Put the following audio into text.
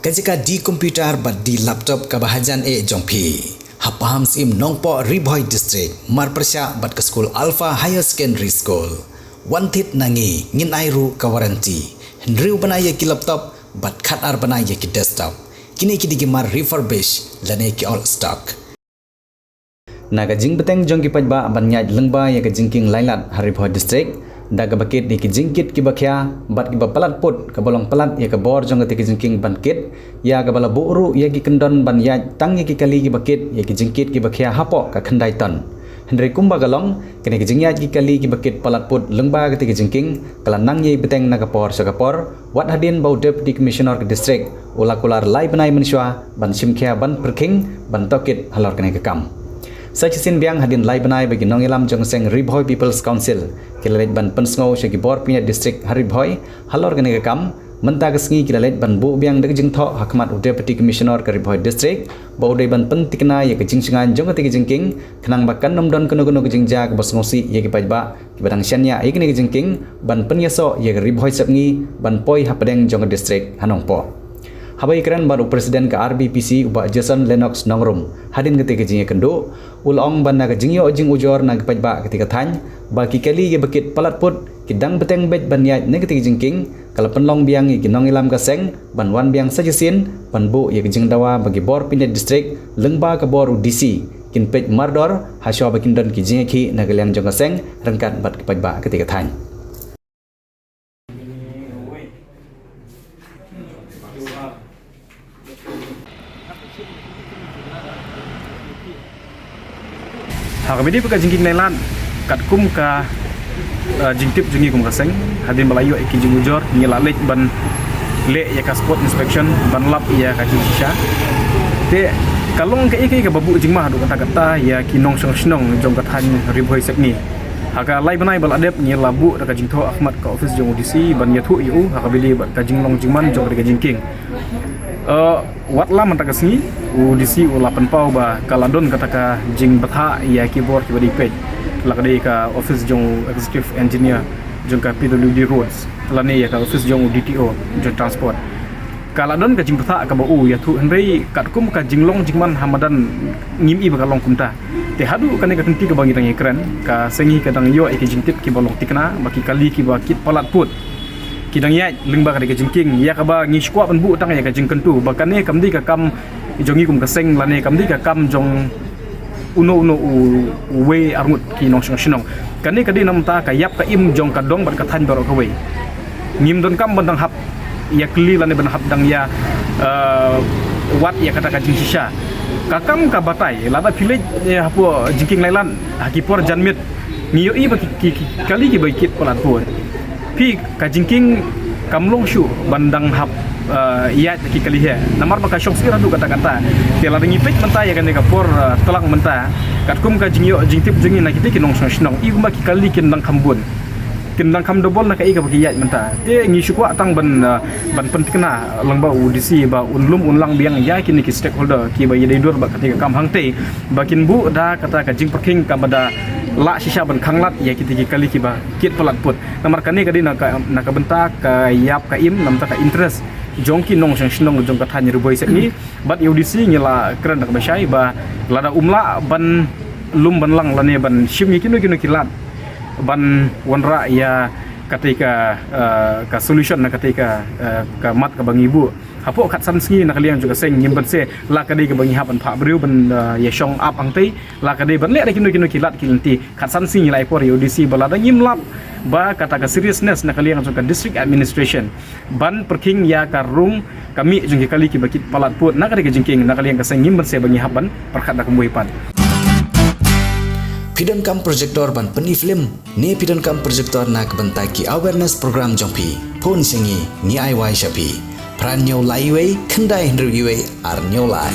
kajika di komputer bat di laptop kabahajan jongpi. Hapaham sim nongpo Riboy District marpersya bat ke school Alpha Higher Secondary School. Wantit nangi ngin airu ka warranty. Hendriu banaya ki laptop bat khatar banaya ki desktop. Kini ki digimar refurbish lane ki all stock. Naga jing beteng jong ki pajba banyaj lengba ya ka jingking lailat Riboy District. Daga bakit di ki jingkit ki bakya bat ki bapalat put ka bolong pelat ya ka bor jong ki jingking bankit ya ka bala buru ya ki kendon banyaj tang ya ki kali ki bakit ya ki jingkit ki bakya hapo ka khandai ton. Hendri kumba galong kini ki jingyaj ki kali ki bakit palat put lengba ki jingking kala nang ye beteng naga por sakapor wat hadin bau deputy commissioner ke district ulakular lai benai menswa ban simkhya ban perking ban tokit halor kene ke kam. Sajisin biang hadin lai benai bagi nongilam jongseng Riboy People's Council kilalet ban pensngo syagi bor pinya district Riboy halor kene ke kam menta kesngi kilalet ban bu biang deg jingtho hakmat deputy commissioner ke Riboy district bau dei ban pentikna ya ke jingsingan jong ke jingking kenang bakan nomdon kono-kono ke jingja ke bosngosi ya ke pajba ki badang syanya ya ke jingking ban penyaso ya ke Riboy sapngi ban poi hapadeng jong district hanongpo. Habai keren baru presiden ke RBPC ubah Jason Lennox Nongrum hadin ketika jingnya kendo ulong ban naga jingyo jing ujor naga pajba ketika tany baki kali ye bekit palat put kidang beteng bet ban yaj ne ketika jingking kalau penlong biang ye ginong ilam kaseng ban wan biang sajisin ban bu ye jing dawa bagi bor pindah distrik lengba ke bor DC kin pej mardor hasyo bakin don ki jingnya ki naga liang jong kaseng rengkat bat ke pajba ketika tany. Kami peka jingking nailan kat kum ka jingtip jingi kum kaseng hadin balayu iki jing ujor ngilalek ban le ya ka spot inspection ban lap ya ka shisha te kalong ka iki ka babu jingmah du kata-kata ya kinong song jong kathan Riboy sekni haka lai banai bal adep ngi labu ka jingtho Ahmad ka office jong DC ban yathu yu haka bili ka jinglong jingman jong ka jingking wat lam antaka sini UDC ulapan pau ba kaladon kataka jing batha ya keyboard ki badi page lakade ka office jong executive engineer jong ka PWD roads lani ya ka office jong DTO jong transport kaladon ka jing batha ka ba ya thu hendrei katkum ka jinglong jingman hamadan ngimi ba kalong kumta te hadu kan ka tenti ka bangi tang ekran ka sengi ka dang yo ki jingtip ki bolong tikna baki kali ki ba kit palat put kidang ya lengba ka jingking ya ka ba ngi skwa ban bu tang ya ka jingkentu bakan ne kamdi ka kam jongi kum kaseng lane kamdi ka kam jong uno we arngut ki nong shinong kani kadi namta ka yap ka im jong ka dong bat ka than baro ka we ngim don kam bandang hap ya kli lane ban hap dang ya wat ya kata ka jing shisha ka kam ka batai lada village ya hapo jingking lailan hakipor janmit ngiyo i ba ki kali ki baikit polat pun pi ka jingking kamlong shu bandang hap iya ki kali he namar baka syong sira du kata-kata tela dengi pej menta ya kan ka por telang menta katkum ka jingyo jingtip jingi na kiti kinong snong i gumba ki kali kindang kambun kindang kam dobol na ka ika baki ya menta te ngi syukwa tang ban pentikna langba UDC ba unlum unlang biang ya kini ki stakeholder ki ba yedai dur ba ketika kam hangte bakin bu da kata ka jing perking ka bada la shisha ban khanglat ya kiti kali ki ba kit pelat put namar kani kadi na ka bentak ka yap ka im namta ka interest jongki nong shnong jong kathan Riboy sekni bat UDC ngila keren dak basyai ba lada umla ban lum ban lang lane ban shim kino kilat ban wanra ya ketika ka solution na ketika ka mat ka bangibu hapo khat san sngi na kaliang juga seng nyimban se la kadi ka bangi haban pha briu ban ya shong up angtei la kadi ban le kino kilat kilinti khat san sngi lai por UDC balada nyimlap ba kata ka seriousness na kaliang juga district administration ban perking ya karung kami jengki kali ki bakit palat put na kadi ka jingking na kaliang ka seng nyimban se bangi haban perkhat na kembuipan Pidon kam projector ban peni film ne pidon kam projector na kebentai ki awareness program jongpi pun singi ni ai wai shapi pran nyau lai wei kendai hendru yue ar nyau lai